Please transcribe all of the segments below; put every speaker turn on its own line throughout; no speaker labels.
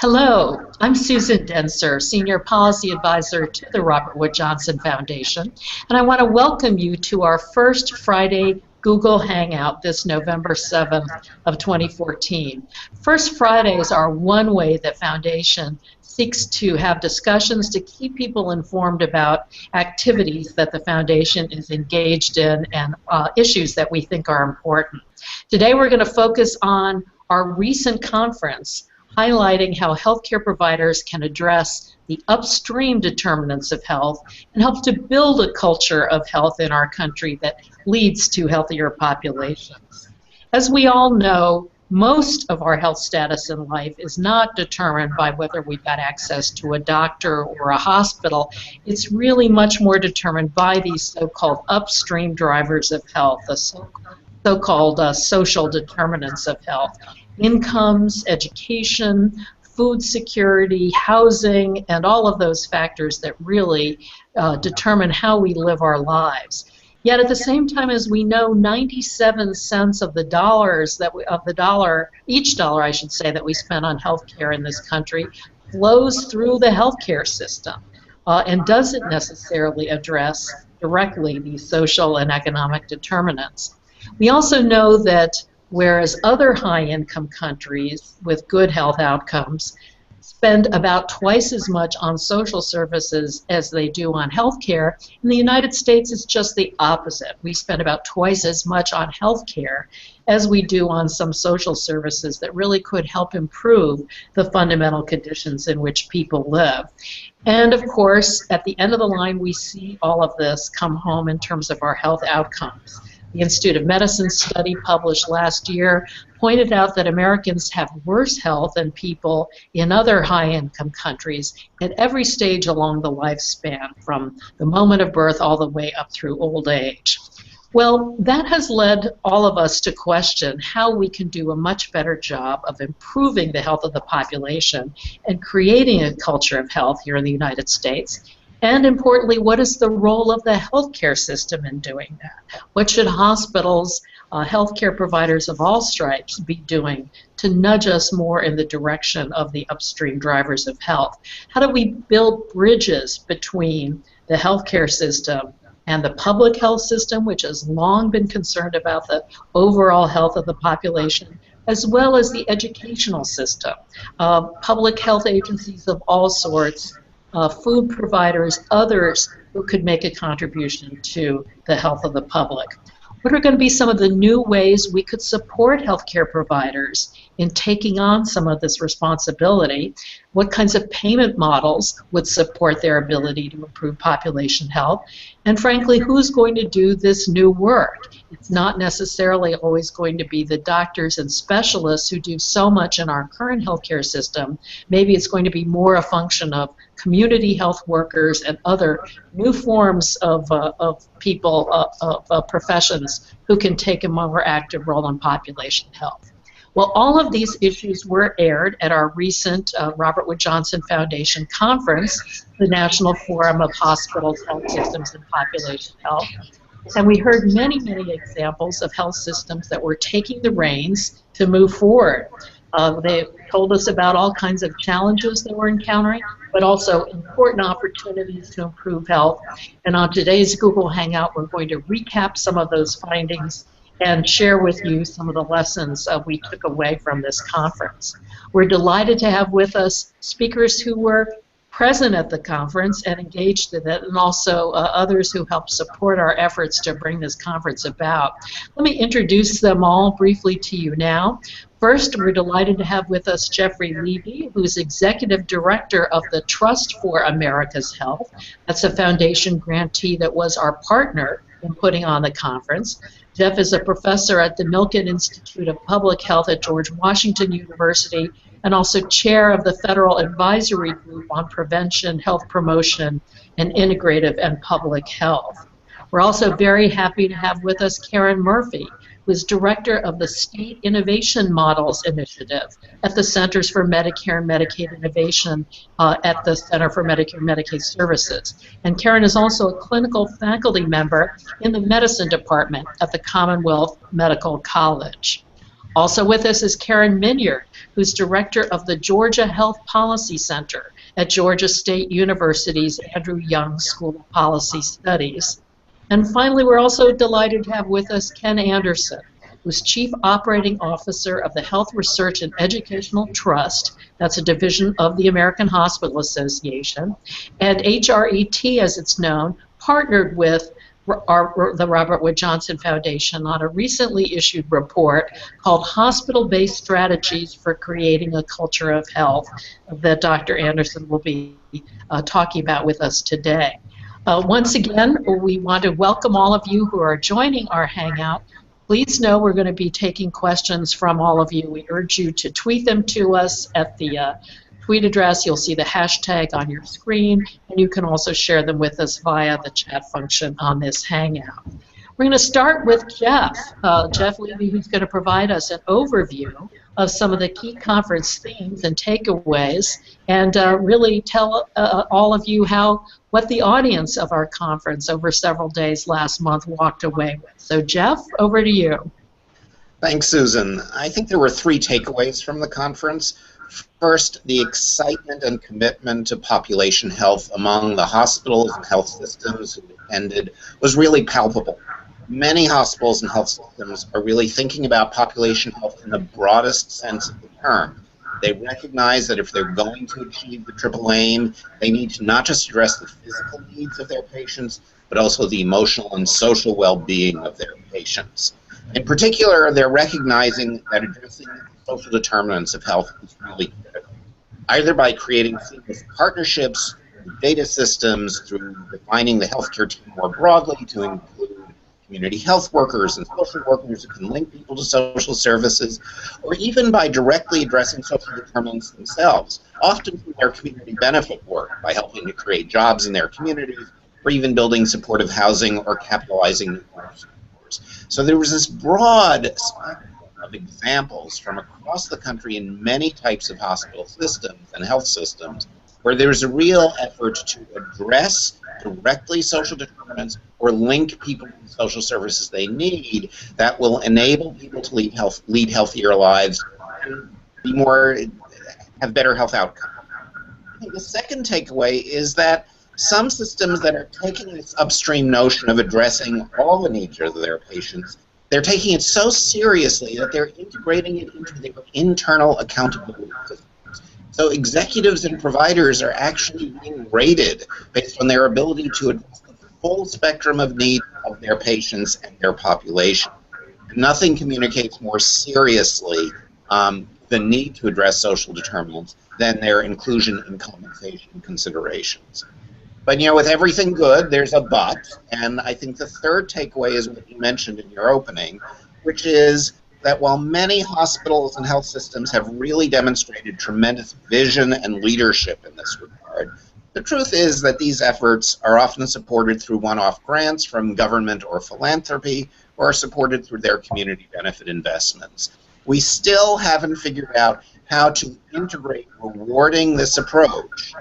Hello, I'm Susan Dentzer, Senior Policy Advisor to the Robert Wood Johnson Foundation, and I want to welcome you to our First Friday Google Hangout this November 7th of 2014. First Fridays are one way the Foundation seeks to have discussions to keep people informed about activities that the Foundation is engaged in and issues that we think are important. Today we're going to focus on our recent conference, highlighting how healthcare providers can address the upstream determinants of health and help to build a culture of health in our country that leads to healthier populations. As we all know, most of our health status in life is not determined by whether we've got access to a doctor or a hospital. It's really much more determined by these so-called upstream drivers of health, the so-called social determinants of health. Incomes, education, food security, housing, and all of those factors that really determine how we live our lives. Yet at the same time, as we know, 97 cents of the dollars each dollar I should say, that we spend on healthcare in this country flows through the healthcare system and doesn't necessarily address directly these social and economic determinants. We also know that whereas other high-income countries with good health outcomes spend about twice as much on social services as they do on health care, in the United States it's just the opposite. We spend about twice as much on health care as we do on some social services that really could help improve the fundamental conditions in which people live. And of course, at the end of the line, we see all of this come home in terms of our health outcomes. The Institute of Medicine study published last year pointed out that Americans have worse health than people in other high-income countries at every stage along the lifespan, from the moment of birth all the way up through old age. Well, that has led all of us to question how we can do a much better job of improving the health of the population and creating a culture of health here in the United States. And importantly, what is the role of the healthcare system in doing that? What should hospitals, healthcare providers of all stripes be doing to nudge us more in the direction of the upstream drivers of health? How do we build bridges between the healthcare system and the public health system, which has long been concerned about the overall health of the population, as well as the educational system? Public health agencies of all sorts, food providers, others who could make a contribution to the health of the public. What are going to be some of the new ways we could support healthcare providers in taking on some of this responsibility? What kinds of payment models would support their ability to improve population health? And frankly, who's going to do this new work? It's not necessarily always going to be the doctors and specialists who do so much in our current healthcare system. Maybe it's going to be more a function of community health workers and other new forms of people, of professions who can take a more active role in population health. Well, all of these issues were aired at our recent Robert Wood Johnson Foundation conference, the National Forum of Hospitals, Health Systems, and Population Health. And we heard many, many examples of health systems that were taking the reins to move forward. They told us about all kinds of challenges they were encountering, but also important opportunities to improve health. And on today's Google Hangout, we're going to recap some of those findings and share with you some of the lessons we took away from this conference. We're delighted to have with us speakers who were present at the conference and engaged in it, and also others who helped support our efforts to bring this conference about. Let me introduce them all briefly to you now. First, we're delighted to have with us Jeffrey Levy, who's Executive Director of the Trust for America's Health. That's a foundation grantee that was our partner in putting on the conference. Jeff is a professor at the Milken Institute of Public Health at George Washington University and also chair of the Federal Advisory Group on Prevention, Health Promotion, and Integrative and Public Health. We're also very happy to have with us Karen Murphy, who is director of the State Innovation Models Initiative at the Centers for Medicare and Medicaid Innovation at the Center for Medicare and Medicaid Services. And Karen is also a clinical faculty member in the medicine department at the Commonwealth Medical College. Also with us is Karen Minyard, who's director of the Georgia Health Policy Center at Georgia State University's Andrew Young School of Policy Studies. And finally, we're also delighted to have with us Ken Anderson, who's Chief Operating Officer of the Health Research and Educational Trust. That's a division of the American Hospital Association. And HRET, as it's known, partnered with the Robert Wood Johnson Foundation on a recently issued report called Hospital-Based Strategies for Creating a Culture of Health that Dr. Anderson will be talking about with us today. Once again, we want to welcome all of you who are joining our Hangout. Please know we're going to be taking questions from all of you. We urge you to tweet them to us at the tweet address. You'll see the hashtag on your screen, and you can also share them with us via the chat function on this Hangout. We're going to start with Jeff Levy, who's going to provide us an overview of some of the key conference themes and takeaways, and really tell all of you what the audience of our conference over several days last month walked away with. So Jeff, over to you.
Thanks, Susan. I think there were 3 takeaways from the conference. First, the excitement and commitment to population health among the hospitals and health systems who attended was really palpable. Many hospitals and health systems are really thinking about population health in the broadest sense of the term. They recognize that if they're going to achieve the triple aim, they need to not just address the physical needs of their patients, but also the emotional and social well-being of their patients. In particular, they're recognizing that addressing social determinants of health is really critical, either by creating seamless partnerships, through data systems, through defining the healthcare team more broadly to include community health workers and social workers who can link people to social services, or even by directly addressing social determinants themselves, often through their community benefit work, by helping to create jobs in their communities, or even building supportive housing or capitalizing new workforce. So there was this broad spectrum of examples from across the country in many types of hospital systems and health systems where there's a real effort to address directly social determinants or link people to the social services they need that will enable people to lead healthier lives and have better health outcomes. I think the second takeaway is that some systems that are taking this upstream notion of addressing all the needs of their patients, they're taking it so seriously that they're integrating it into their internal accountability systems. So executives and providers are actually being rated based on their ability to address the full spectrum of needs of their patients and their population. Nothing communicates more seriously the need to address social determinants than their inclusion in compensation considerations. But with everything good, there's a but, and I think the third takeaway is what you mentioned in your opening, which is that while many hospitals and health systems have really demonstrated tremendous vision and leadership in this regard, the truth is that these efforts are often supported through one-off grants from government or philanthropy, or are supported through their community benefit investments. We still haven't figured out how to integrate rewarding this approach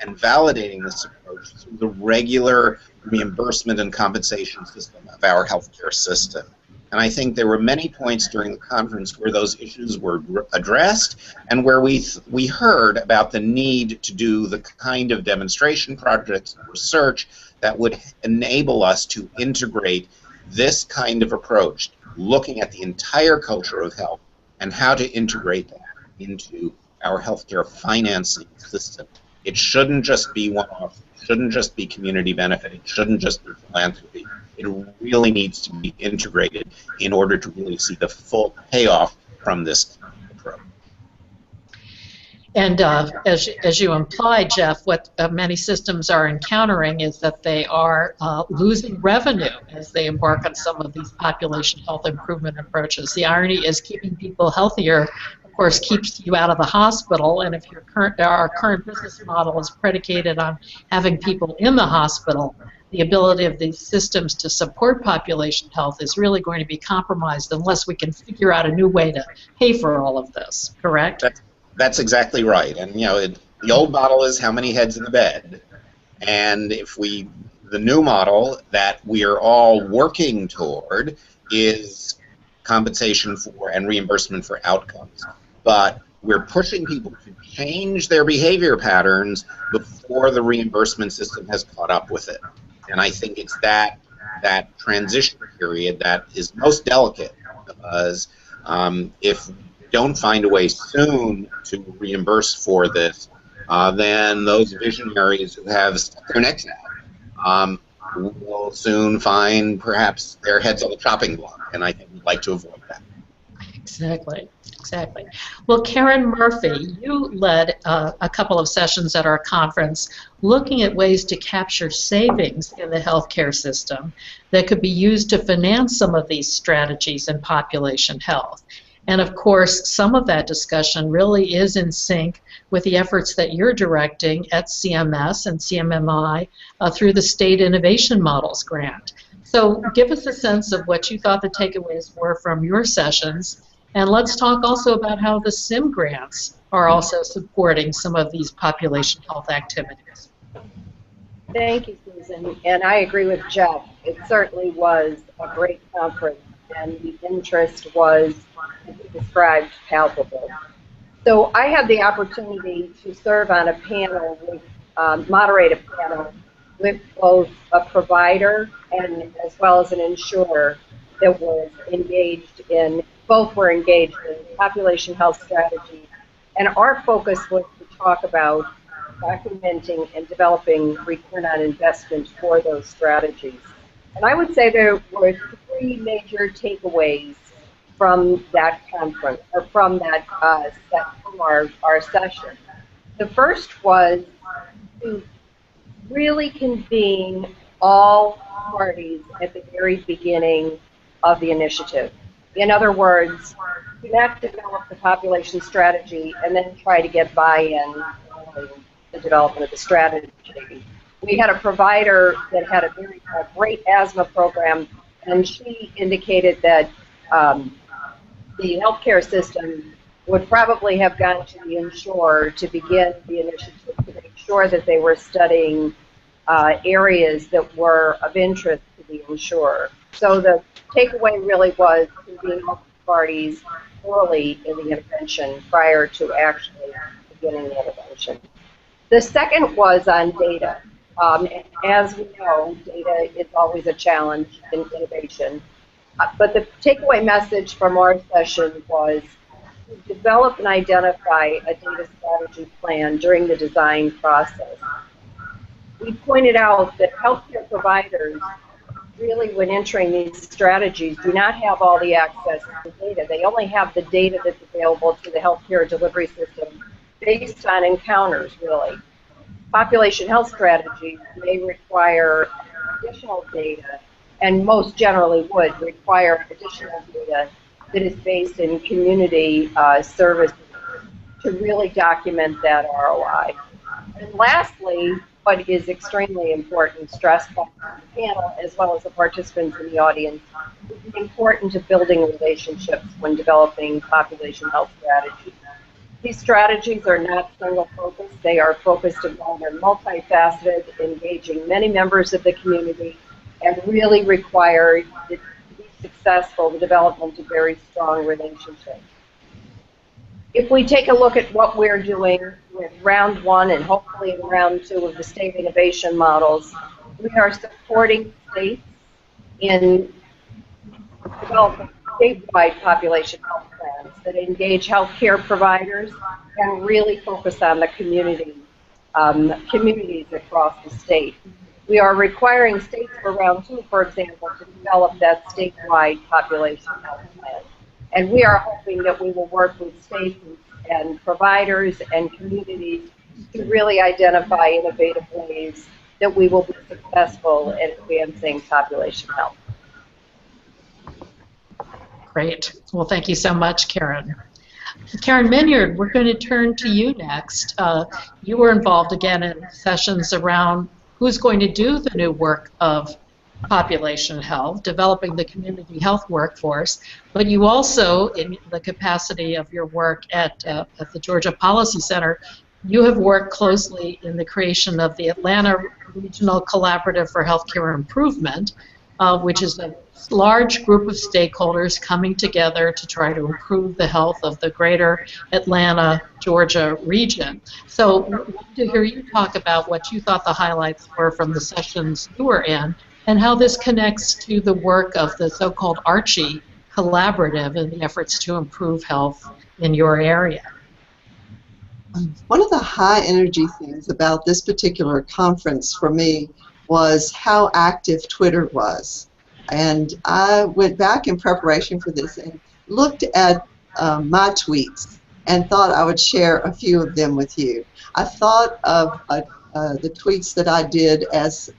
and validating this approach through the regular reimbursement and compensation system of our healthcare system. And I think there were many points during the conference where those issues were addressed and where we heard about the need to do the kind of demonstration projects and research that would enable us to integrate this kind of approach, looking at the entire culture of health and how to integrate that into our healthcare financing system. It shouldn't just be one-off. It shouldn't just be community benefit. It shouldn't just be philanthropy. It really needs to be integrated in order to really see the full payoff from this approach.
And as you implied, Jeff, what many systems are encountering is that they are losing revenue as they embark on some of these population health improvement approaches. The irony is keeping people healthier, of course, keeps you out of the hospital, and if our current business model is predicated on having people in the hospital, the ability of these systems to support population health is really going to be compromised unless we can figure out a new way to pay for all of this, correct?
That's exactly right. And the old model is how many heads in the bed. And the new model that we are all working toward is compensation for and reimbursement for outcomes. But we're pushing people to change their behavior patterns before the reimbursement system has caught up with it. And I think it's that transition period that is most delicate, because if we don't find a way soon to reimburse for this, then those visionaries who have stuck their necks out will soon find perhaps their heads on the chopping block, and I think we'd like to avoid that.
Exactly, exactly. Well, Karen Murphy, you led a couple of sessions at our conference looking at ways to capture savings in the healthcare system that could be used to finance some of these strategies in population health. And of course, some of that discussion really is in sync with the efforts that you're directing at CMS and CMMI through the State Innovation Models Grant. So give us a sense of what you thought the takeaways were from your sessions, and let's talk also about how the SIM grants are also supporting some of these population health activities.
Thank you, Susan. And I agree with Jeff. It certainly was a great conference, and the interest was, as he described, palpable. So I had the opportunity to serve on a panel with, moderate a panel with both a provider and as well as an insurer that was engaged in, both were engaged in population health strategy. And our focus was to talk about documenting and developing return on investment for those strategies. And I would say there were three major takeaways from that conference, or from that from our session. The first was to really convene all parties at the very beginning of the initiative. In other words, do not develop the population strategy and then try to get buy-in on the development of the strategy. We had a provider that had a great asthma program, and she indicated that the healthcare system would probably have gone to the insurer to begin the initiative to make sure that they were studying areas that were of interest to the insurer. So the takeaway really was convening all parties early in the intervention prior to actually beginning the intervention. The second was on data. As we know, data is always a challenge in innovation. But the takeaway message from our session was to develop and identify a data strategy plan during the design process. We pointed out that healthcare providers really, when entering these strategies, do not have all the access to data. They only have the data that's available to the healthcare delivery system based on encounters, really. Population health strategies may require additional data, and most generally would require additional data that is based in community services to really document that ROI. And lastly, what is extremely important, stressed by the panel as well as the participants in the audience, is the importance of building relationships when developing population health strategies. These strategies are not single-focused. They are focused on, they're multifaceted, engaging many members of the community, and really require, to be successful, the development of very strong relationships. If we take a look at what we're doing with round one and hopefully in round two of the state innovation models, we are supporting states in developing statewide population health plans that engage healthcare providers and really focus on the community, communities across the state. We are requiring states for round two, for example, to develop that statewide population health plan. And we are hoping that we will work with states and providers and communities to really identify innovative ways that we will be successful in advancing population health.
Great. Well, thank you so much, Karen. Karen Minyard, we're going to turn to you next. You were involved again in sessions around who's going to do the new work of population health, developing the community health workforce, but you also, in the capacity of your work at the Georgia Policy Center, you have worked closely in the creation of the Atlanta Regional Collaborative for Healthcare Improvement, which is a large group of stakeholders coming together to try to improve the health of the greater Atlanta, Georgia region. So I'd love to hear you talk about what you thought the highlights were from the sessions you were in and how this connects to the work of the so-called Archie Collaborative and the efforts to improve health in your area.
One of the high energy things about this particular conference for me was how active Twitter was. And I went back in preparation for this and looked at my tweets and thought I would share a few of them with you. I thought of the tweets that I did as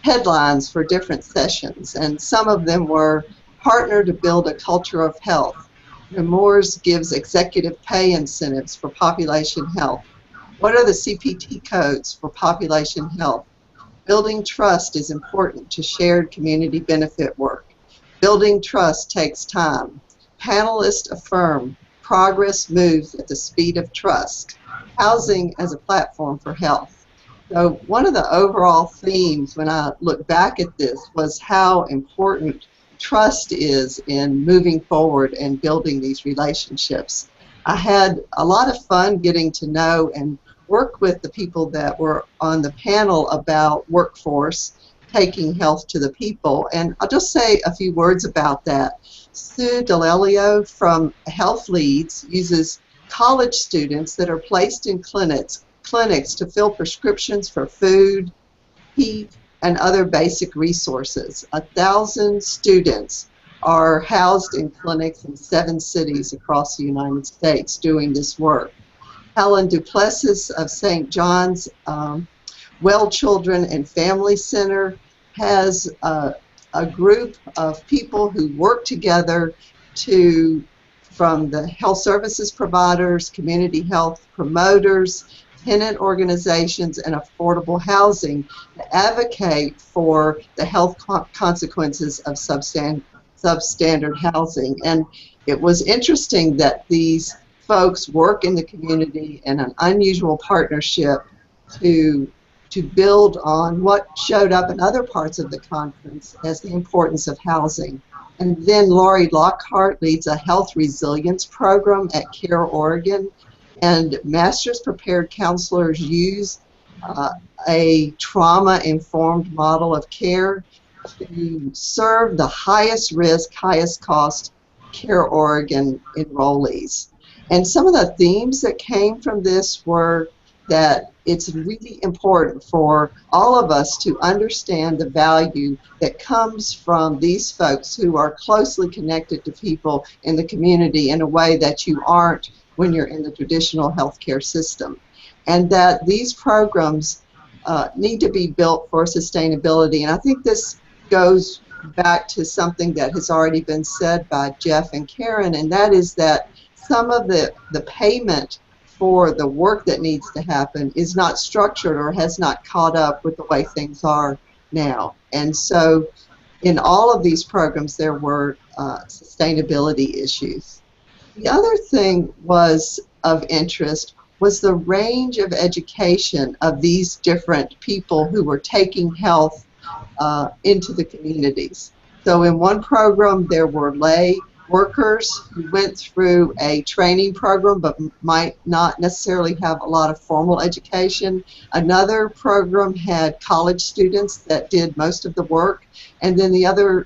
headlines for different sessions, and some of them were partner to build a culture of health. Moores gives executive pay incentives for population health. What are the CPT codes for population health? Building trust is important to shared community benefit work. Building trust takes time. Panelists affirm progress moves at the speed of trust. Housing as a platform for health. So one of the overall themes when I look back at this was how important trust is in moving forward and building these relationships. I had a lot of fun getting to know and work with the people that were on the panel about workforce, taking health to the people. And I'll just say a few words about that. Sue D'Alelio from Health Leads uses college students that are placed in clinics to fill prescriptions for food, heat, and other basic resources. 1,000 students are housed in clinics in 7 cities across the United States doing this work. Helen Duplessis of St. John's Well Children and Family Center has a group of people who work together from the health services providers, community health promoters, tenant organizations, and affordable housing to advocate for the health consequences of substandard housing. And it was interesting that these folks work in the community in an unusual partnership to build on what showed up in other parts of the conference as the importance of housing. And then Lori Lockhart leads a health resilience program at CARE Oregon, and Master's Prepared Counselors use a trauma-informed model of care to serve the highest risk, highest cost CARE Oregon enrollees. And some of the themes that came from this were that it's really important for all of us to understand the value that comes from these folks who are closely connected to people in the community in a way that you aren't when you're in the traditional healthcare system. And that these programs need to be built for sustainability. And I think this goes back to something that has already been said by Jeff and Karen, and that is that some of the payment for the work that needs to happen is not structured or has not caught up with the way things are now. And so in all of these programs there were sustainability issues. The other thing was of interest was the range of education of these different people who were taking health into the communities. So in one program there were lay workers who went through a training program but might not necessarily have a lot of formal education. Another program had college students that did most of the work, and then the other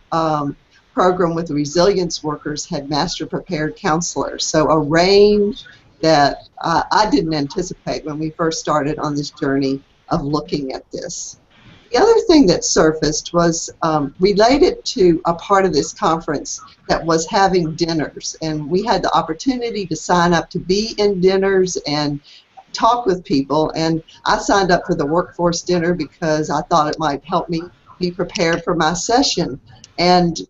program with resilience workers had master prepared counselors. So a range that I didn't anticipate when we first started on this journey of looking at this. The other thing that surfaced was related to a part of this conference that was having dinners, and we had the opportunity to sign up to be in dinners and talk with people, and I signed up for the workforce dinner because I thought it might help me be prepared for my session. And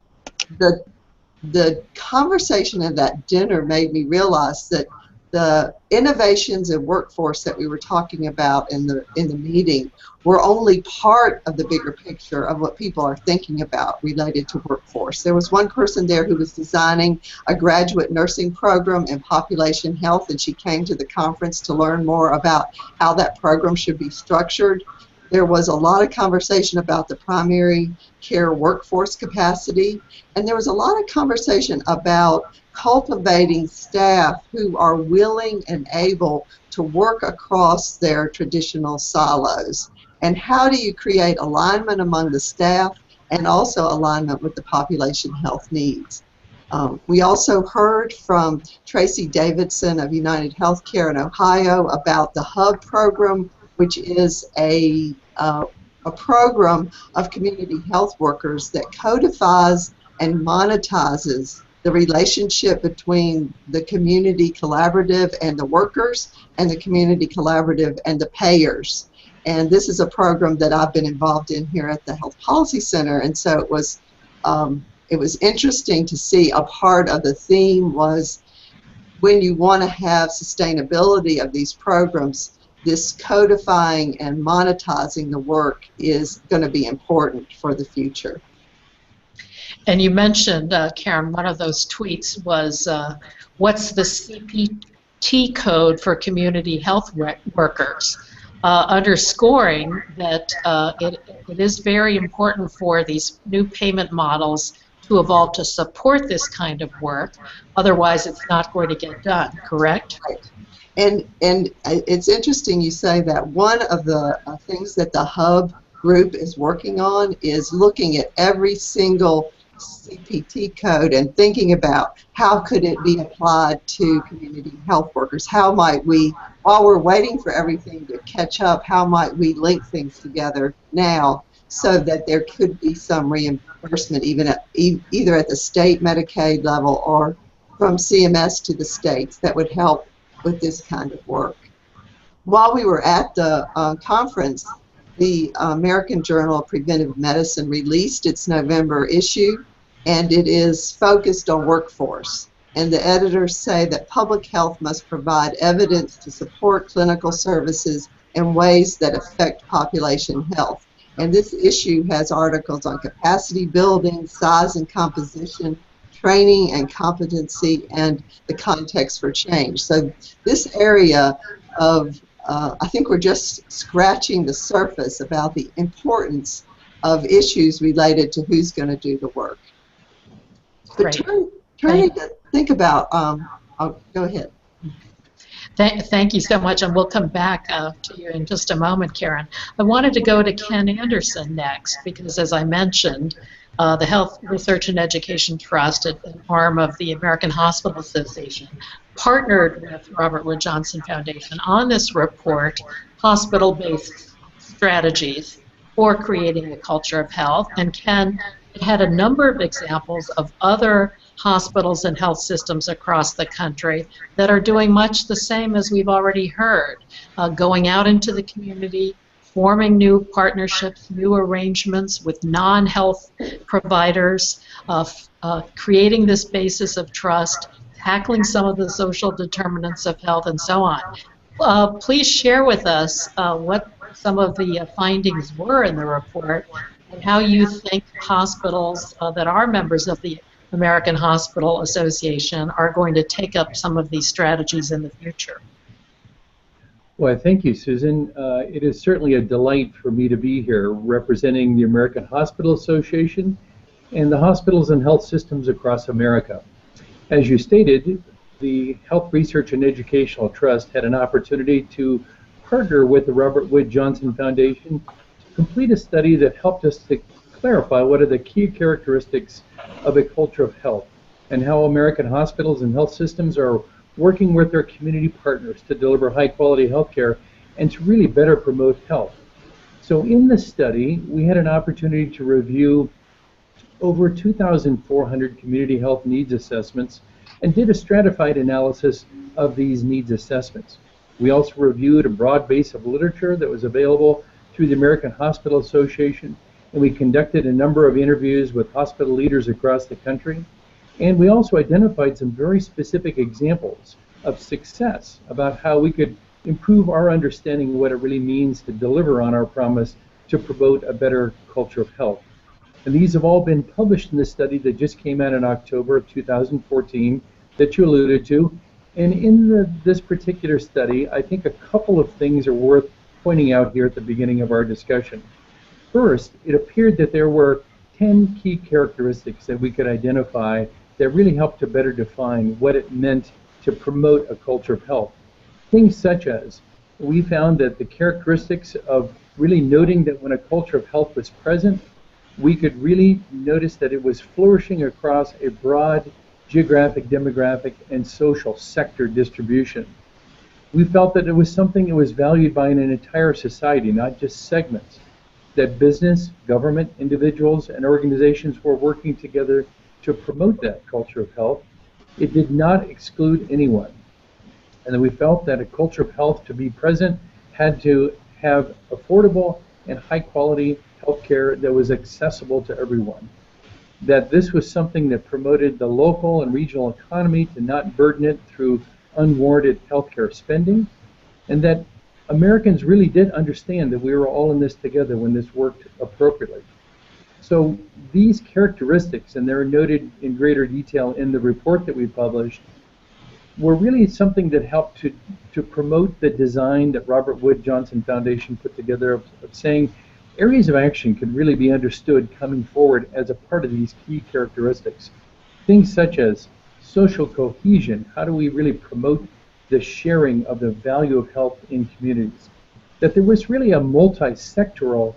the conversation at that dinner made me realize that the innovations in workforce that we were talking about in the meeting were only part of the bigger picture of what people are thinking about related to workforce. There was one person there who was designing a graduate nursing program in population health, and she came to the conference to learn more about how that program should be structured. There was a lot of conversation about the primary care workforce capacity, and there was a lot of conversation about cultivating staff who are willing and able to work across their traditional silos. And how do you create alignment among the staff and also alignment with the population health needs? We also heard from Tracy Davidson of United Healthcare in Ohio about the HUB program, which is a program of community health workers that codifies and monetizes the relationship between the community collaborative and the workers, and the community collaborative and the payers. And this is a program that I've been involved in here at the Health Policy Center, and so it was interesting to see a part of the theme was when you want to have sustainability of these programs, this codifying and monetizing the work is going to be important for the future.
And you mentioned, Karen, one of those tweets was, what's the CPT code for community health workers? Underscoring that it is very important for these new payment models to evolve to support this kind of work. Otherwise, it's not going to get done, correct?
Right. And it's interesting you say that. One of the things that the HUB group is working on is looking at every single CPT code and thinking about how could it be applied to community health workers. How might we, while we're waiting for everything to catch up, how might we link things together now so that there could be some reimbursement even at, either at the state Medicaid level or from CMS to the states that would help with this kind of work. While we were at the conference, the American Journal of Preventive Medicine released its November issue, and it is focused on workforce. And the editors say that public health must provide evidence to support clinical services in ways that affect population health. And this issue has articles on capacity building, size and composition, training and competency, and the context for change. So this area of I think we're just scratching the surface about the importance of issues related to who's going to do the work. But turning to think about, go ahead.
Thank you so much, and we'll come back to you in just a moment, Karen. I wanted to go to Ken Anderson next, because as I mentioned, the Health Research and Education Trust, an arm of the American Hospital Association, partnered with Robert Wood Johnson Foundation on this report, Hospital-Based Strategies for Creating a Culture of Health. And Ken, it had a number of examples of other hospitals and health systems across the country that are doing much the same as we've already heard, going out into the community, forming new partnerships, new arrangements with non-health providers, creating this basis of trust, tackling some of the social determinants of health, and so on. Please share with us what some of the findings were in the report and how you think hospitals that are members of the American Hospital Association are going to take up some of these strategies in the future.
Well, thank you, Susan. It is certainly a delight for me to be here representing the American Hospital Association and the hospitals and health systems across America. As you stated, the Health Research and Educational Trust had an opportunity to partner with the Robert Wood Johnson Foundation to complete a study that helped us to clarify what are the key characteristics of a culture of health and how American hospitals and health systems are working with their community partners to deliver high-quality health care and to really better promote health. So in the study, we had an opportunity to review over 2,400 community health needs assessments and did a stratified analysis of these needs assessments. We also reviewed a broad base of literature that was available through the American Hospital Association, and we conducted a number of interviews with hospital leaders across the country. And we also identified some very specific examples of success about how we could improve our understanding of what it really means to deliver on our promise to promote a better culture of health. And these have all been published in this study that just came out in October of 2014 that you alluded to. And in this particular study, I think a couple of things are worth pointing out here at the beginning of our discussion. First, it appeared that there were 10 key characteristics that we could identify that really helped to better define what it meant to promote a culture of health. Things such as, we found that the characteristics of really noting that when a culture of health was present, we could really notice that it was flourishing across a broad geographic, demographic, and social sector distribution. We felt that it was something that was valued by an entire society, not just segments, that business, government, individuals, and organizations were working together to promote that culture of health. It did not exclude anyone. And then we felt that a culture of health to be present had to have affordable and high quality health care that was accessible to everyone. That this was something that promoted the local and regional economy to not burden it through unwarranted healthcare spending, and that Americans really did understand that we were all in this together when this worked appropriately. So these characteristics, and they're noted in greater detail in the report that we published, were really something that helped to promote the design that Robert Wood Johnson Foundation put together of saying areas of action could really be understood coming forward as a part of these key characteristics. Things such as social cohesion, how do we really promote the sharing of the value of health in communities? That there was really a multi-sectoral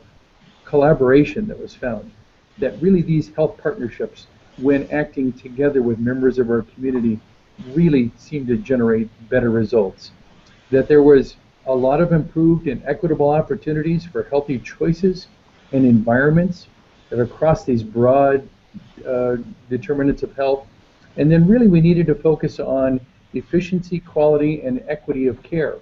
collaboration that was found, that really these health partnerships, when acting together with members of our community, really seemed to generate better results. That there was a lot of improved and equitable opportunities for healthy choices and environments that are across these broad determinants of health. And then really we needed to focus on efficiency, quality, and equity of care.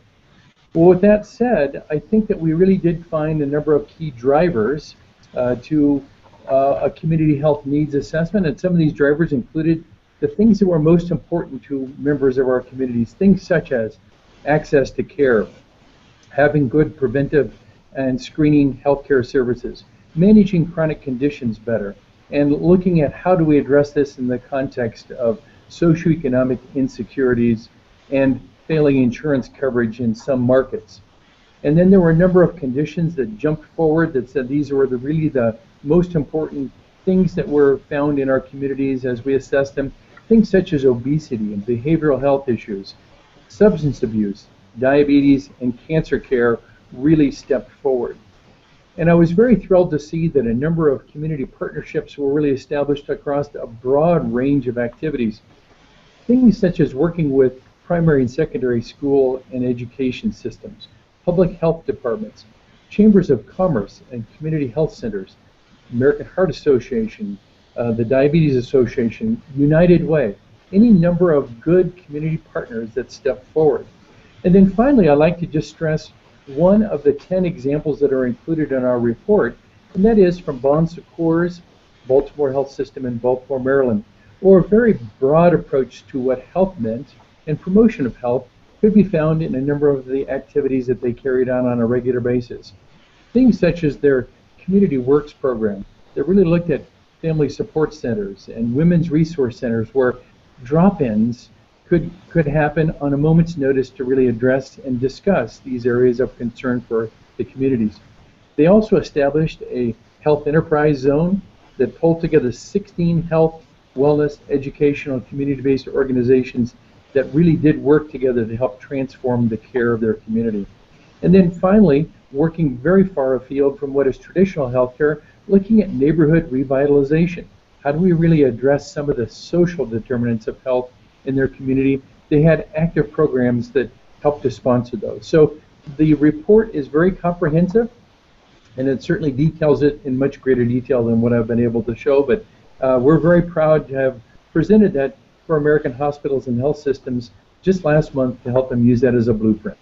Well, with that said, I think that we really did find a number of key drivers to a community health needs assessment, and some of these drivers included the things that were most important to members of our communities, things such as access to care, having good preventive and screening healthcare services, managing chronic conditions better, and looking at how do we address this in the context of socioeconomic insecurities and failing insurance coverage in some markets. And then there were a number of conditions that jumped forward that said these were really the most important things that were found in our communities as we assessed them. Things such as obesity and behavioral health issues, substance abuse, diabetes, and cancer care really stepped forward. And I was very thrilled to see that a number of community partnerships were really established across a broad range of activities. Things such as working with primary and secondary school and education systems, public health departments, chambers of commerce and community health centers, American Heart Association, the Diabetes Association, United Way, any number of good community partners that stepped forward. And then finally, I'd like to just stress one of the 10 examples that are included in our report, and that is from Bon Secours, Baltimore Health System in Baltimore, Maryland, or a very broad approach to what health meant and promotion of health could be found in a number of the activities that they carried on a regular basis. Things such as their Community Works program that really looked at family support centers and women's resource centers where drop-ins could happen on a moment's notice to really address and discuss these areas of concern for the communities. They also established a health enterprise zone that pulled together 16 health, wellness, educational, community-based organizations that really did work together to help transform the care of their community. And then finally, working very far afield from what is traditional healthcare, looking at neighborhood revitalization. How do we really address some of the social determinants of health in their community? They had active programs that helped to sponsor those. So the report is very comprehensive, and it certainly details it in much greater detail than what I've been able to show, but we're very proud to have presented that for American hospitals and health systems just last month to help them use that as a blueprint.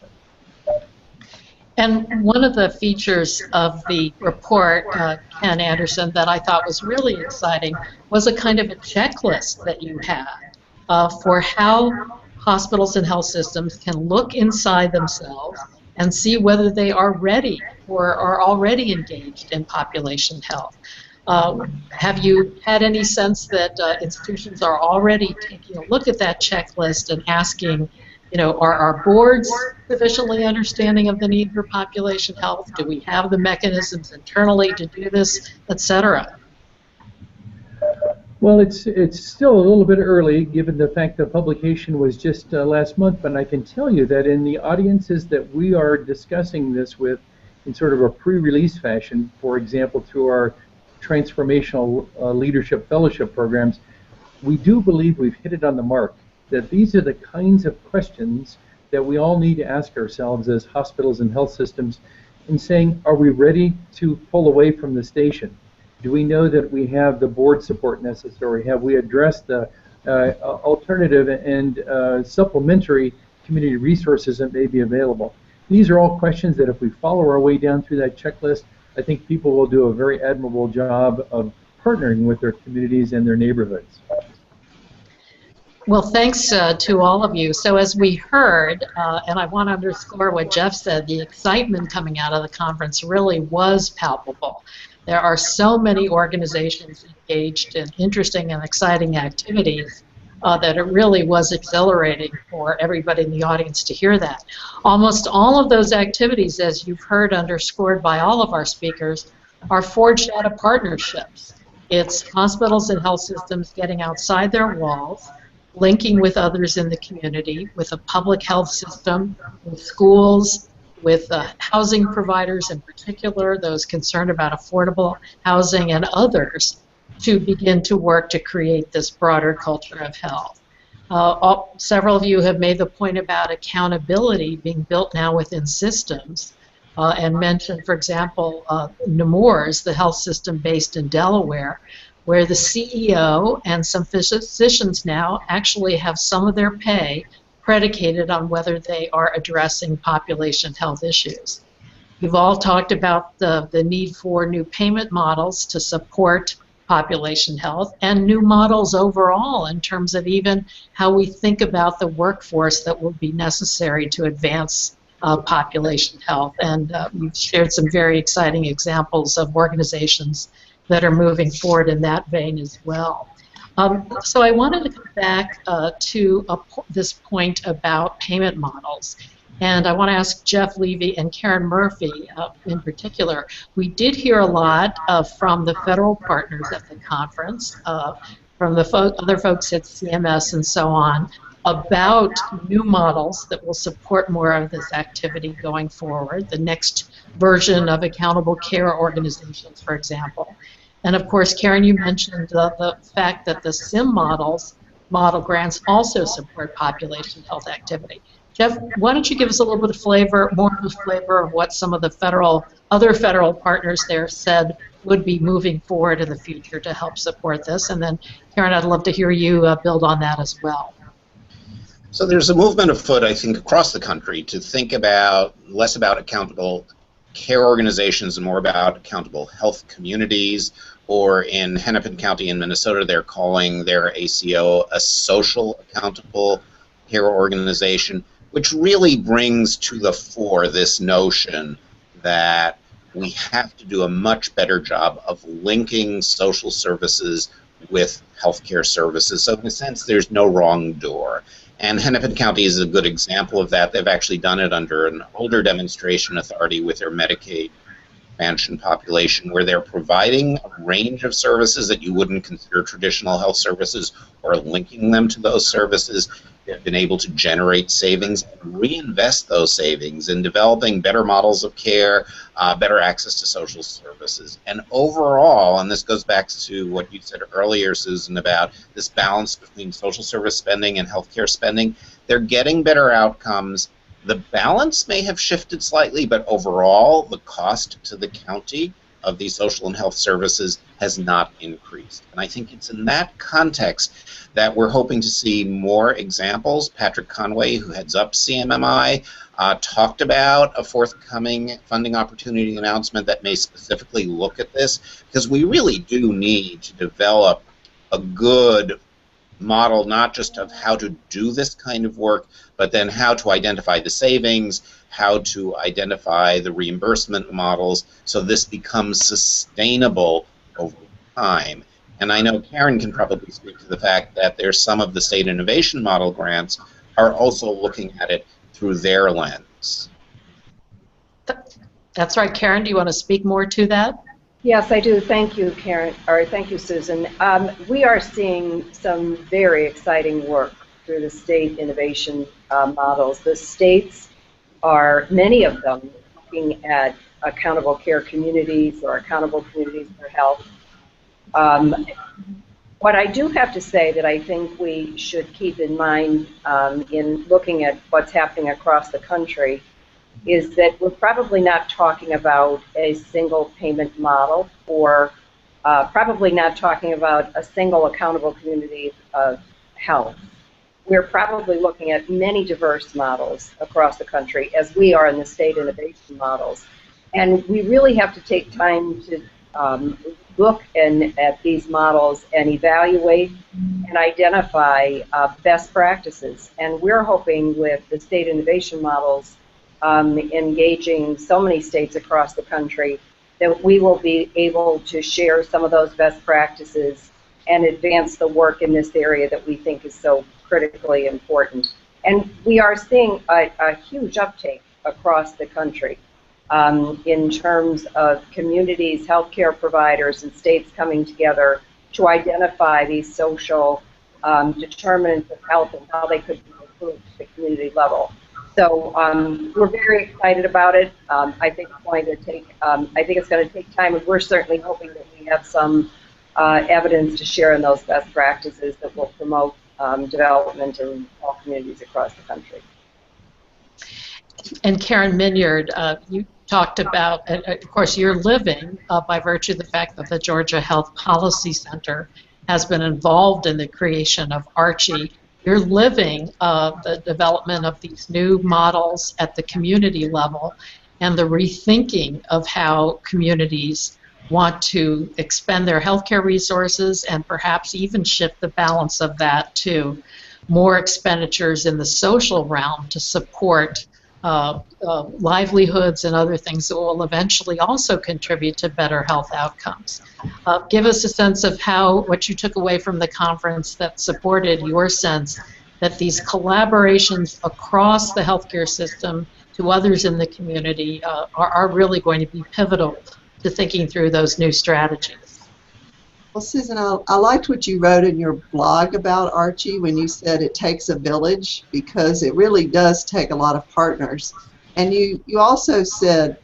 And one of the features of the report, Ken Anderson, that I thought was really exciting was a kind of a checklist that you had for how hospitals and health systems can look inside themselves and see whether they are ready or are already engaged in population health. Have you had any sense that institutions are already taking a look at that checklist and asking, are our boards sufficiently understanding of the need for population health? Do we have the mechanisms internally to do this, et cetera?
Well, it's still a little bit early, given the fact the publication was just last month, but I can tell you that in the audiences that we are discussing this with in sort of a pre-release fashion, for example, through our transformational leadership fellowship programs, we do believe we've hit it on the mark, that these are the kinds of questions that we all need to ask ourselves as hospitals and health systems in saying, are we ready to pull away from the station? Do we know that we have the board support necessary? Have we addressed the alternative and supplementary community resources that may be available? These are all questions that if we follow our way down through that checklist, I think people will do a very admirable job of partnering with their communities and their neighborhoods.
Well, thanks to all of you. So as we heard, and I want to underscore what Jeff said, the excitement coming out of the conference really was palpable. There are so many organizations engaged in interesting and exciting activities that it really was exhilarating for everybody in the audience to hear that. Almost all of those activities, as you've heard underscored by all of our speakers, are forged out of partnerships. It's hospitals and health systems getting outside their walls, linking with others in the community, with a public health system, with schools, with housing providers in particular, those concerned about affordable housing and others, to begin to work to create this broader culture of health. Several of you have made the point about accountability being built now within systems and mentioned, for example, Nemours, the health system based in Delaware, where the CEO and some physicians now actually have some of their pay predicated on whether they are addressing population health issues. You've all talked about the need for new payment models to support population health and new models overall in terms of even how we think about the workforce that will be necessary to advance population health. And you've shared some very exciting examples of organizations that are moving forward in that vein as well. So I wanted to come back to this point about payment models. And I want to ask Jeff Levy and Karen Murphy in particular. We did hear a lot from the federal partners at the conference, from the other folks at CMS and so on, about new models that will support more of this activity going forward, the next version of accountable care organizations, for example. And of course, Karen, you mentioned the fact that the SIM model grants also support population health activity. Jeff, why don't you give us a little bit of flavor, more of a flavor of what some of the other federal partners there said would be moving forward in the future to help support this. And then, Karen, I'd love to hear you build on that as well.
So there's a movement afoot, I think, across the country to think about less about accountable care organizations and more about accountable health communities, or in Hennepin County in Minnesota, they're calling their ACO a social accountable care organization, which really brings to the fore this notion that we have to do a much better job of linking social services with healthcare services. So in a sense, there's no wrong door. And Hennepin County is a good example of that. They've actually done it under an older demonstration authority with their Medicaid expansion population, where they're providing a range of services that you wouldn't consider traditional health services, or linking them to those services. They've been able to generate savings and reinvest those savings in developing better models of care, better access to social services. And overall, and this goes back to what you said earlier, Susan, about this balance between social service spending and healthcare spending, they're getting better outcomes. The balance may have shifted slightly, but overall, the cost to the county of these social and health services has not increased. And I think it's in that context that we're hoping to see more examples. Patrick Conway, who heads up CMMI, talked about a forthcoming funding opportunity announcement that may specifically look at this, because we really do need to develop a good model, not just of how to do this kind of work, but then how to identify the savings, how to identify the reimbursement models, so this becomes sustainable over time. And I know Karen can probably speak to the fact that there's some of the state innovation model grants are also looking at it through their lens.
That's right. Karen, do you want to speak more to that?
Yes, I do. Thank you, Karen, or thank you, Susan. We are seeing some very exciting work through the state innovation models. The states are, many of them, looking at accountable care communities or accountable communities for health. What I do have to say that I think we should keep in mind in looking at what's happening across the country is that we're probably not talking about a single payment model, or probably not talking about a single accountable community of health. We're probably looking at many diverse models across the country, as we are in the state innovation models. And we really have to take time to look at these models and evaluate and identify best practices. And we're hoping with the state innovation models engaging so many states across the country that we will be able to share some of those best practices and advance the work in this area that we think is so critically important. And we are seeing a huge uptake across the country in terms of communities, healthcare providers, and states coming together to identify these social determinants of health and how they could be improved at the community level. So we're very excited about it. I think it's going to take. I think it's going to take time, and we're certainly hoping that we have some evidence to share in those best practices that will promote development in all communities across the country.
And Karen Minyard, you talked about, of course, you're living by virtue of the fact that the Georgia Health Policy Center has been involved in the creation of Archie. You're living the development of these new models at the community level and the rethinking of how communities want to expend their healthcare resources and perhaps even shift the balance of that to more expenditures in the social realm to support livelihoods and other things that will eventually also contribute to better health outcomes. Give us a sense of what you took away from the conference that supported your sense that these collaborations across the healthcare system to others in the community are really going to be pivotal to thinking through those new strategies.
Well, Susan, I liked what you wrote in your blog about Archie when you said it takes a village, because it really does take a lot of partners. And you also said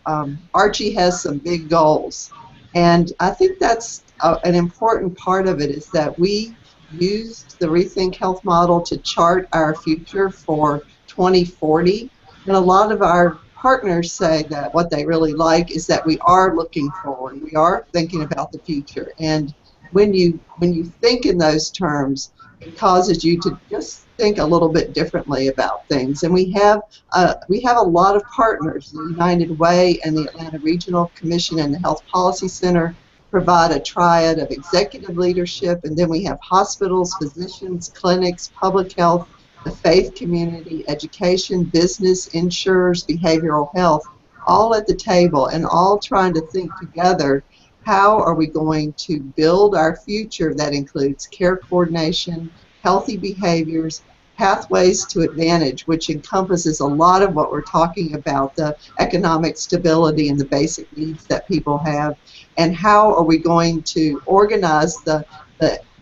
Archie has some big goals. And I think that's an important part of it, is that we used the Rethink Health model to chart our future for 2040. And a lot of our partners say that what they really like is that we are looking forward. We are thinking about the future. And when you think in those terms, it causes you to just think a little bit differently about things. And we have a lot of partners. The United Way and the Atlanta Regional Commission and the Health Policy Center provide a triad of executive leadership, and then we have hospitals, physicians, clinics, public health, the faith community, education, business, insurers, behavioral health, all at the table and all trying to think together, how are we going to build our future that includes care coordination, healthy behaviors, pathways to advantage, which encompasses a lot of what we're talking about, the economic stability and the basic needs that people have, and how are we going to organize the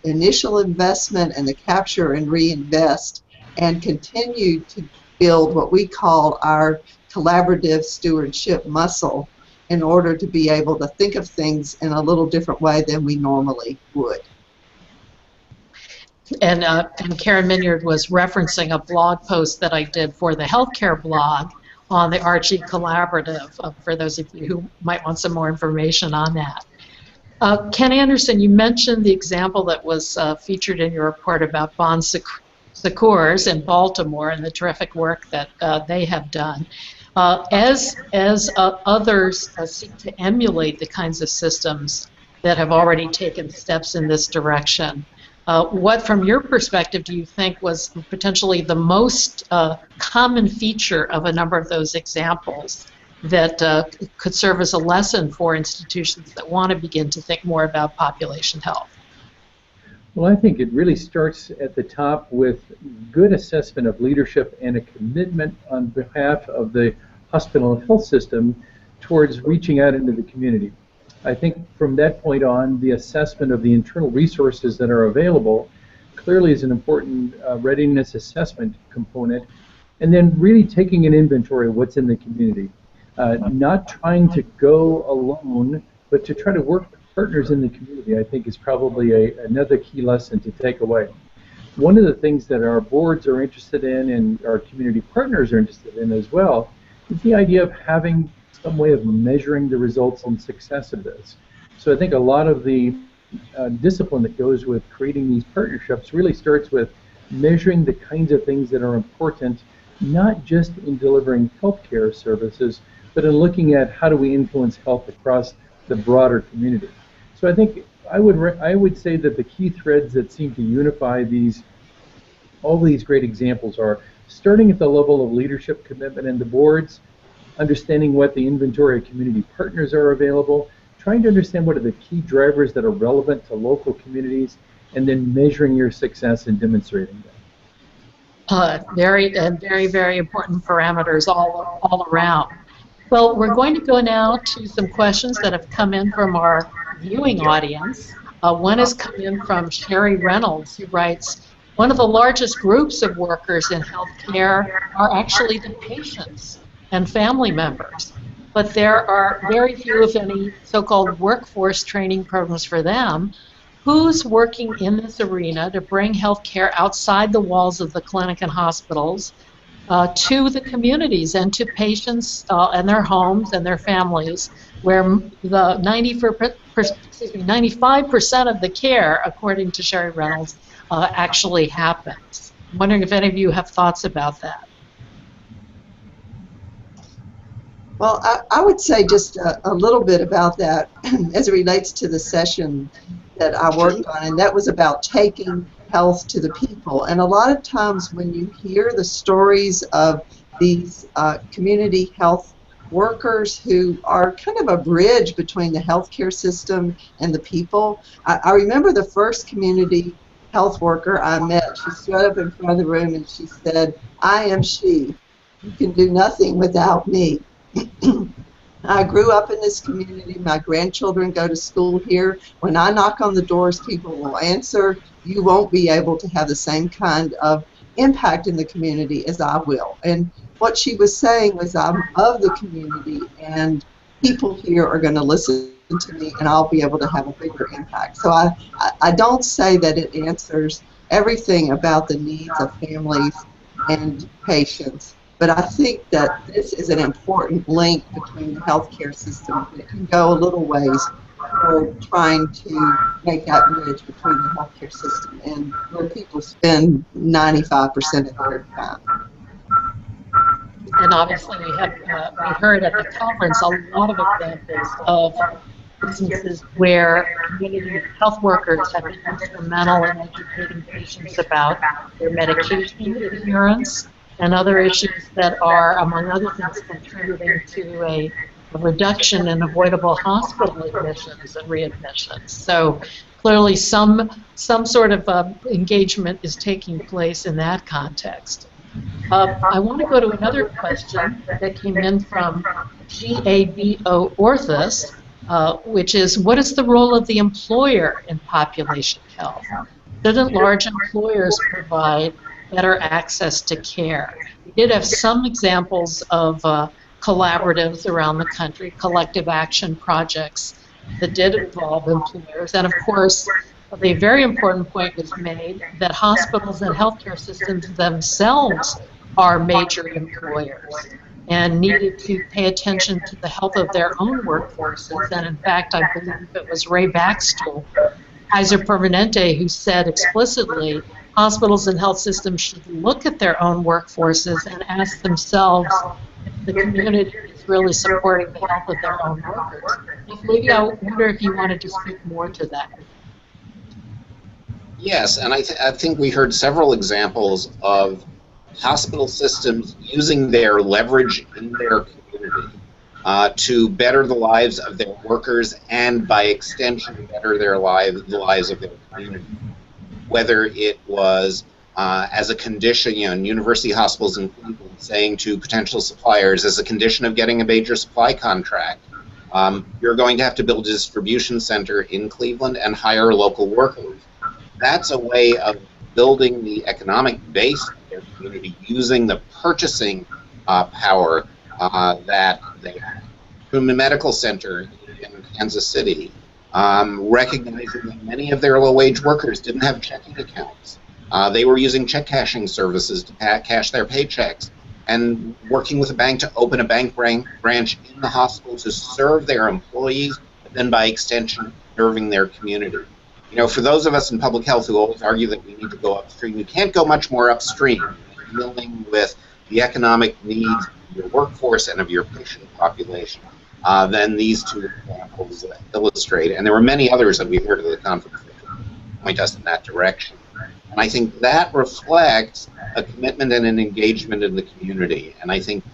initial investment and the capture and reinvest and continue to build what we call our collaborative stewardship muscle in order to be able to think of things in a little different way than we normally would.
And Karen Minyard was referencing a blog post that I did for the healthcare blog on the Archie Collaborative, for those of you who might want some more information on that. Ken Anderson, you mentioned the example that was featured in your report about Bon Secours in Baltimore and the terrific work that they have done. As others seek to emulate the kinds of systems that have already taken steps in this direction, what, from your perspective, do you think was potentially the most common feature of a number of those examples that could serve as a lesson for institutions that want to begin to think more about population health?
Well, I think it really starts at the top with good assessment of leadership and a commitment on behalf of the hospital and health system towards reaching out into the community. I think from that point on, the assessment of the internal resources that are available clearly is an important readiness assessment component, and then really taking an inventory of what's in the community. Not trying to go alone, but to try to work with partners in the community, I think is probably another key lesson to take away. One of the things that our boards are interested in and our community partners are interested in as well is the idea of having some way of measuring the results and success of this. So I think a lot of the discipline that goes with creating these partnerships really starts with measuring the kinds of things that are important, not just in delivering healthcare services, but in looking at how do we influence health across the broader community. So I think I would say that the key threads that seem to unify all these great examples are starting at the level of leadership commitment in the boards, understanding what the inventory of community partners are available, trying to understand what are the key drivers that are relevant to local communities, and then measuring your success and demonstrating that.
Very, very important parameters all around. Well, we're going to go now to some questions that have come in from our viewing audience. One has come in from Sherry Reynolds, who writes, one of the largest groups of workers in healthcare are actually the patients and family members, but there are very few, if any, so-called workforce training programs for them. Who's working in this arena to bring healthcare outside the walls of the clinic and hospitals to the communities and to patients and their homes and their families, where the 95% of the care, according to Sherry Reynolds, actually happens. I'm wondering if any of you have thoughts about that.
Well, I would say just a little bit about that as it relates to the session that I worked on, and that was about taking health to the people. And a lot of times when you hear the stories of these community health workers who are kind of a bridge between the healthcare system and the people, I remember the first community health worker I met. She stood up in front of the room and she said, "I am she. You can do nothing without me." I grew up in this community. My grandchildren go to school here. When I knock on the doors, people will answer. You won't be able to have the same kind of impact in the community as I will. And what she was saying was, I'm of the community, and people here are going to listen to me, and I'll be able to have a bigger impact. So I don't say that it answers everything about the needs of families and patients, but I think that this is an important link between the healthcare system that can go a little ways for trying to make that bridge between the healthcare system and where people spend 95% of their time.
And obviously we heard at the conference a lot of examples of businesses where community health workers have been instrumental in educating patients about their medication adherence and other issues that are, among other things, contributing to a reduction in avoidable hospital admissions and readmissions. So clearly some sort of engagement is taking place in that context. I want to go to another question that came in from GABO Orthus, which is, what is the role of the employer in population health? Shouldn't large employers provide better access to care? We did have some examples of collaboratives around the country, collective action projects that did involve employers. And of course, a very important point was made that hospitals and healthcare systems themselves are major employers and needed to pay attention to the health of their own workforces. And in fact, I believe it was Ray Baxter, Kaiser Permanente, who said explicitly hospitals and health systems should look at their own workforces and ask themselves if the community is really supporting the health of their own workers. Maybe I wonder if you wanted to speak more to that.
Yes, and I think we heard several examples of hospital systems using their leverage in their community to better the lives of their workers and, by extension, better the lives of their community. whether it was as a condition, in university hospitals in Cleveland saying to potential suppliers, as a condition of getting a major supply contract, you're going to have to build a distribution center in Cleveland and hire local workers. That's a way of building the economic base of their community using the purchasing power that they have. From the medical center in Kansas City, recognizing that many of their low-wage workers didn't have checking accounts. They were using check cashing services to cash their paychecks, and working with a bank to open a bank branch in the hospital to serve their employees, but then by extension serving their community. For those of us in public health who always argue that we need to go upstream, you can't go much more upstream dealing with the economic needs of your workforce and of your patient population than these two examples illustrate. And there were many others that we heard at the conference that point us in that direction. And I think that reflects a commitment and an engagement in the community. And I think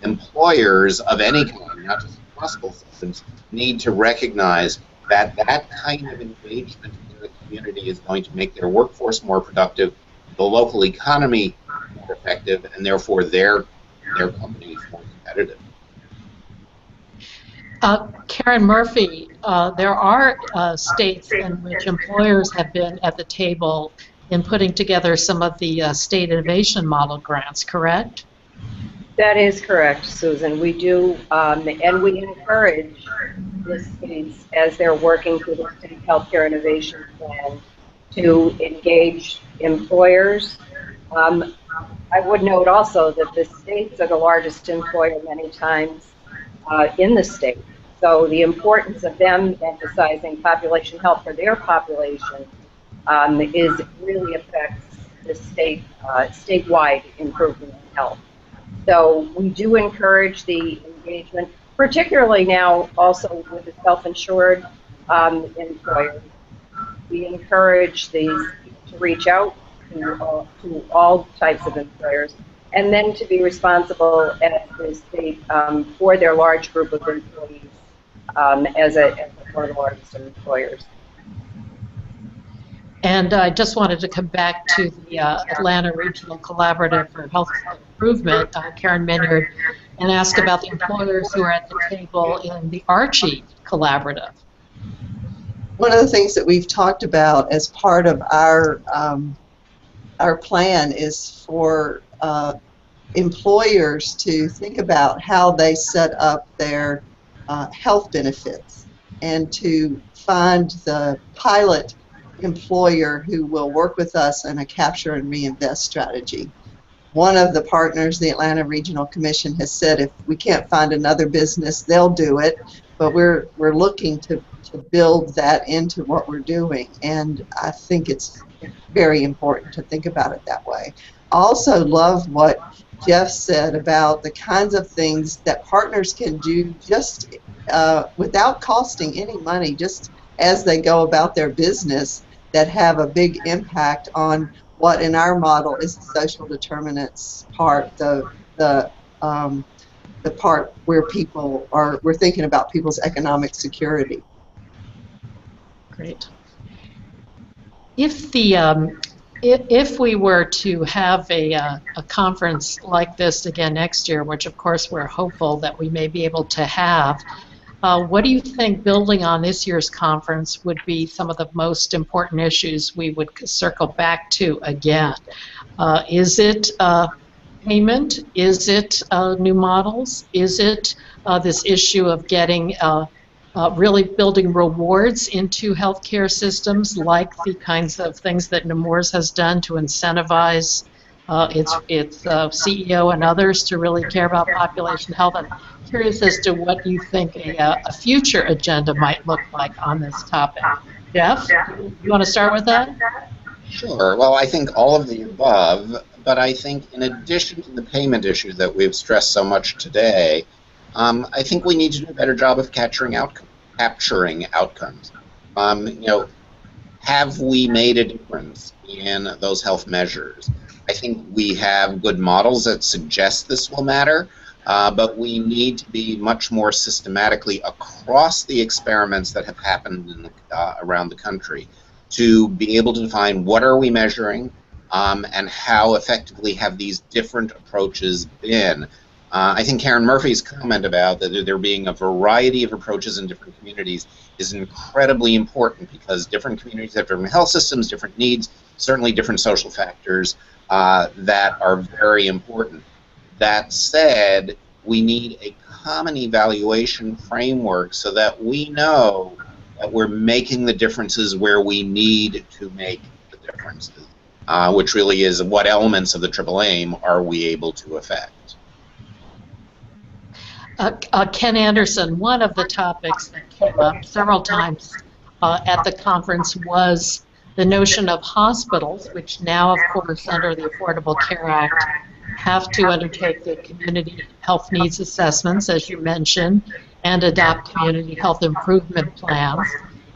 employers of any kind, not just hospital systems, need to recognize that that kind of engagement in the community is going to make their workforce more productive, the local economy more effective, and therefore their companies more competitive.
Karen Murphy, there are states in which employers have been at the table in putting together some of the state innovation model grants, correct?
That is correct, Susan. We do, and we encourage the states as they're working through the State Healthcare Innovation Plan to engage employers. I would note also that the states are the largest employer many times in the state. So the importance of them emphasizing population health for their population is really affects the statewide improvement in health. So we do encourage the engagement, particularly now also with the self-insured employers. We encourage these to reach out to all types of employers, and then to be responsible as the state for their large group of employees as one of the largest employers.
And I just wanted to come back to the Atlanta Regional Collaborative for Health Improvement, Karen Minyard, and ask about the employers who are at the table in the Archie Collaborative.
One of the things that we've talked about as part of our plan is for employers to think about how they set up their health benefits and to find the pilot employer who will work with us in a capture and reinvest strategy. One of the partners, the Atlanta Regional Commission, has said if we can't find another business, they'll do it, but we're looking to build that into what we're doing, and I think it's very important to think about it that way. I also love what Jeff said about the kinds of things that partners can do just without costing any money, just as they go about their business, that have a big impact on what in our model is the social determinants part, the part where we're thinking about people's economic security.
Great. If we were to have a conference like this again next year, which of course we're hopeful that we may be able to have, what do you think, building on this year's conference, would be some of the most important issues we would circle back to again? Is it payment? Is it new models? Is it this issue of getting really building rewards into healthcare systems, like the kinds of things that Nemours has done to incentivize its CEO and others to really care about population health? I'm curious as to what you think a future agenda might look like on this topic. Jeff, you want to start with that?
Sure. Well, I think all of the above, but I think in addition to the payment issue that we've stressed so much today, I think we need to do a better job of capturing outcomes. Have we made a difference in those health measures? I think we have good models that suggest this will matter, but we need to be much more systematically across the experiments that have happened around the country to be able to define what are we measuring and how effectively have these different approaches been. I think Karen Murphy's comment about that there being a variety of approaches in different communities is incredibly important, because different communities have different health systems, different needs, certainly different social factors that are very important. That said, we need a common evaluation framework so that we know that we're making the differences where we need to make the differences, which really is what elements of the triple aim are we able to affect.
Ken Anderson, one of the topics that came up several times at the conference was the notion of hospitals, which now, of course, under the Affordable Care Act, have to undertake the community health needs assessments, as you mentioned, and adopt community health improvement plans.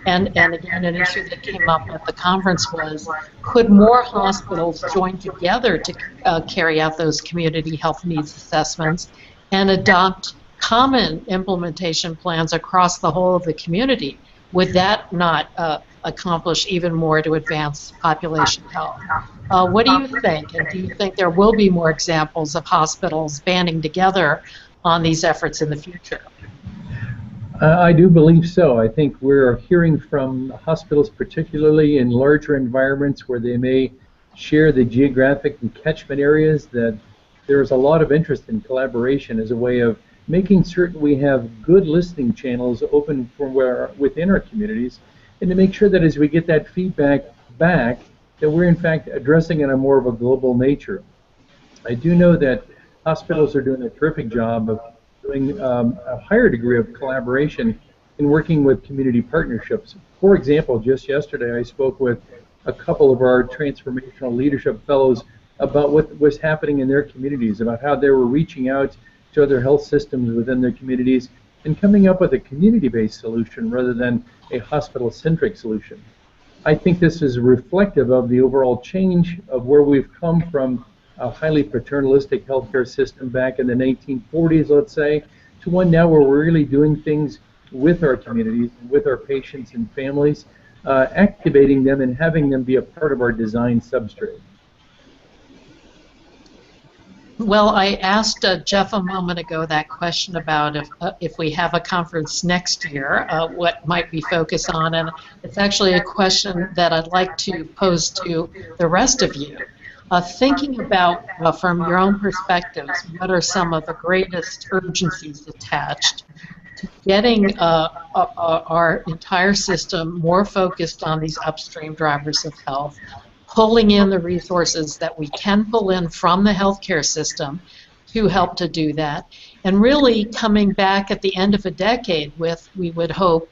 And again, an issue that came up at the conference was, could more hospitals join together to carry out those community health needs assessments and adopt common implementation plans across the whole of the community? Would that not accomplish even more to advance population health? What do you think? And do you think there will be more examples of hospitals banding together on these efforts in the future?
I do believe so. I think we're hearing from hospitals, particularly in larger environments where they may share the geographic and catchment areas, that there's a lot of interest in collaboration as a way of making certain we have good listening channels open from within our communities, and to make sure that as we get that feedback back, that we're in fact addressing it in a more of a global nature. I do know that hospitals are doing a terrific job of doing a higher degree of collaboration in working with community partnerships. For example, just yesterday I spoke with a couple of our transformational leadership fellows about what was happening in their communities, about how they were reaching out to other health systems within their communities and coming up with a community-based solution rather than a hospital-centric solution. I think this is reflective of the overall change of where we've come from a highly paternalistic healthcare system back in the 1940s, let's say, to one now where we're really doing things with our communities, with our patients and families, activating them and having them be a part of our design substrate.
Well, I asked Jeff a moment ago that question about if we have a conference next year, what might we focus on, and it's actually a question that I'd like to pose to the rest of you. Thinking about, from your own perspectives, what are some of the greatest urgencies attached to getting our entire system more focused on these upstream drivers of health, pulling in the resources that we can pull in from the healthcare system to help to do that, and really coming back at the end of a decade with, we would hope,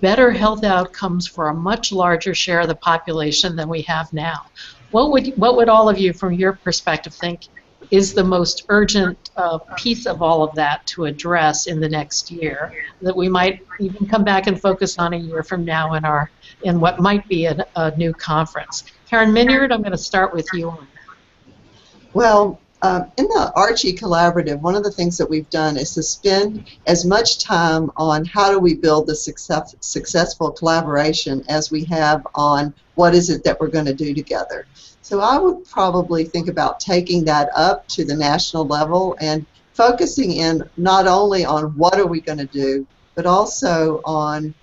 better health outcomes for a much larger share of the population than we have now. What would all of you, from your perspective, think is the most urgent piece of all of that to address in the next year, that we might even come back and focus on a year from now in what might be a new conference? Karen Minyard, I'm going to start with you.
Well, in the Archie Collaborative, one of the things that we've done is to spend as much time on how do we build the successful collaboration as we have on what is it that we're going to do together. So I would probably think about taking that up to the national level and focusing in not only on what are we going to do, but also on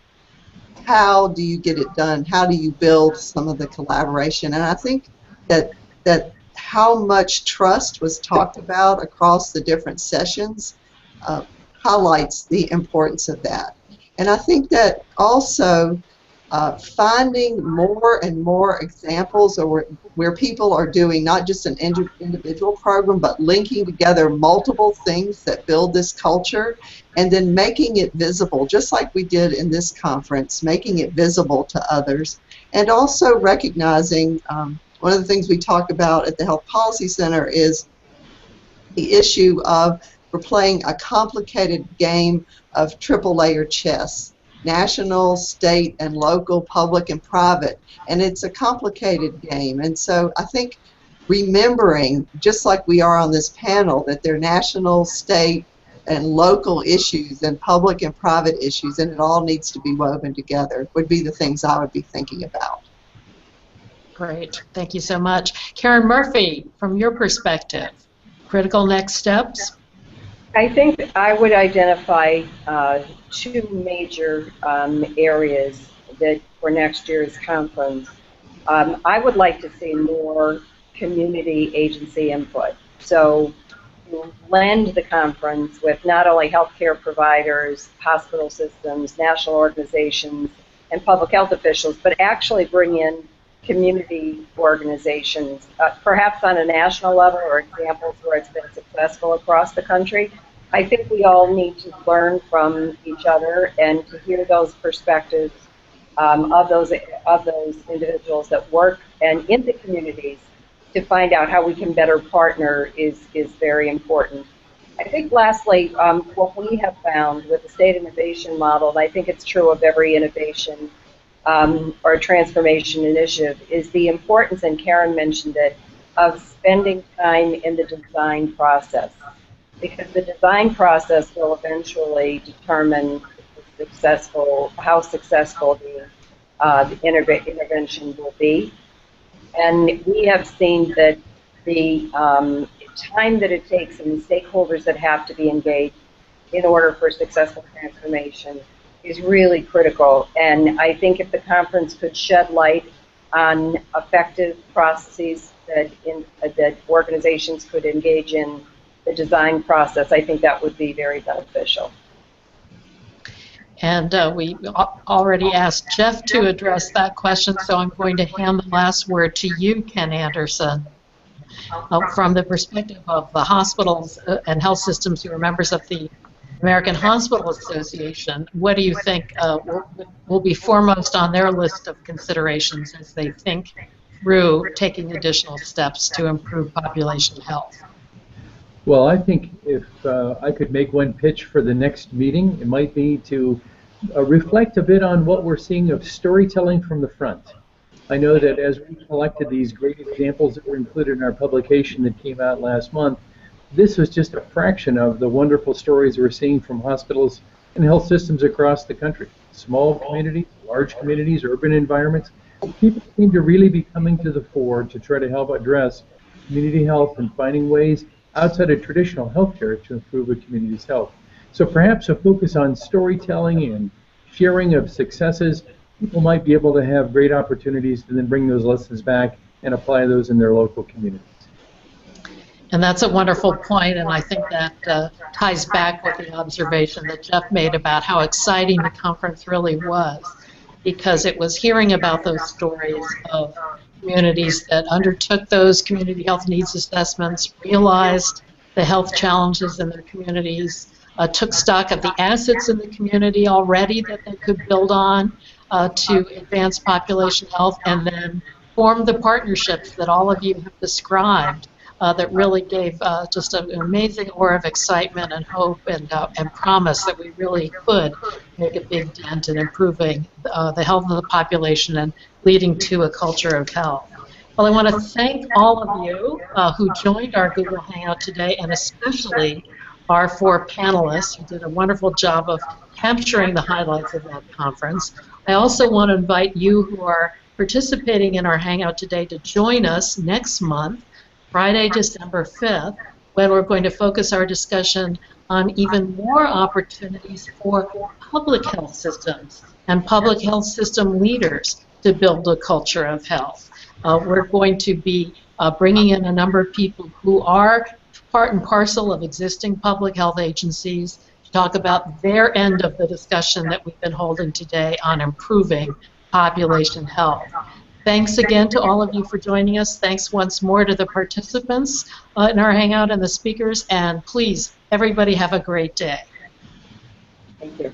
how do you get it done, how do you build some of the collaboration. And I think that how much trust was talked about across the different sessions highlights the importance of that. And I think that also finding more and more examples where people are doing not just an individual program, but linking together multiple things that build this culture, and then making it visible, just like we did in this conference, making it visible to others, and also recognizing one of the things we talk about at the Health Policy Center is the issue of we're playing a complicated game of triple-layer chess. National, state, and local, public, and private, and it's a complicated game. And so I think remembering, just like we are on this panel, that there are national, state, and local issues and public and private issues, and it all needs to be woven together, would be the things I would be thinking about.
Great. Thank you so much. Karen Murphy, from your perspective, critical next steps?
I think I would identify two major areas that for next year's conference. I would like to see more community agency input. So to blend the conference with not only healthcare providers, hospital systems, national organizations, and public health officials, but actually bring in community organizations, perhaps on a national level or examples where it's been successful across the country. I think we all need to learn from each other and to hear those perspectives of those individuals that work and in the communities to find out how we can better partner is very important. I think lastly, what we have found with the state innovation model, and I think it's true of every innovation or transformation initiative, is the importance, and Karen mentioned it, of spending time in the design process. Because the design process will eventually determine how successful the intervention will be. And we have seen that the time that it takes and the stakeholders that have to be engaged in order for successful transformation is really critical. And I think if the conference could shed light on effective processes that organizations could engage in the design process, I think that would be very beneficial.
And we already asked Jeff to address that question, so I'm going to hand the last word to you, Ken Anderson. From the perspective of the hospitals and health systems who are members of the American Hospital Association, what do you think will be foremost on their list of considerations as they think through taking additional steps to improve population health?
Well, I think if I could make one pitch for the next meeting, it might be to reflect a bit on what we're seeing of storytelling from the front. I know that as we collected these great examples that were included in our publication that came out last month, this was just a fraction of the wonderful stories we're seeing from hospitals and health systems across the country. Small communities, large communities, urban environments. People seem to really be coming to the fore to try to help address community health and finding ways outside of traditional healthcare to improve a community's health. So perhaps a focus on storytelling and sharing of successes. People might be able to have great opportunities to then bring those lessons back and apply those in their local communities.
And that's a wonderful point, and I think that ties back with the observation that Jeff made about how exciting the conference really was, because it was hearing about those stories of communities that undertook those community health needs assessments, realized the health challenges in their communities, took stock of the assets in the community already that they could build on to advance population health, and then formed the partnerships that all of you have described that really gave just an amazing aura of excitement and hope and promise that we really could make a big dent in improving the health of the population and leading to a culture of health. Well, I want to thank all of you who joined our Google Hangout today, and especially our 4 panelists who did a wonderful job of capturing the highlights of that conference. I also want to invite you who are participating in our Hangout today to join us next month, Friday, December 5th, when we're going to focus our discussion on even more opportunities for public health systems and public health system leaders to build a culture of health. We're going to be bringing in a number of people who are part and parcel of existing public health agencies to talk about their end of the discussion that we've been holding today on improving population health. Thanks again to all of you for joining us. Thanks once more to the participants in our Hangout and the speakers, and please, everybody have a great day.
Thank you.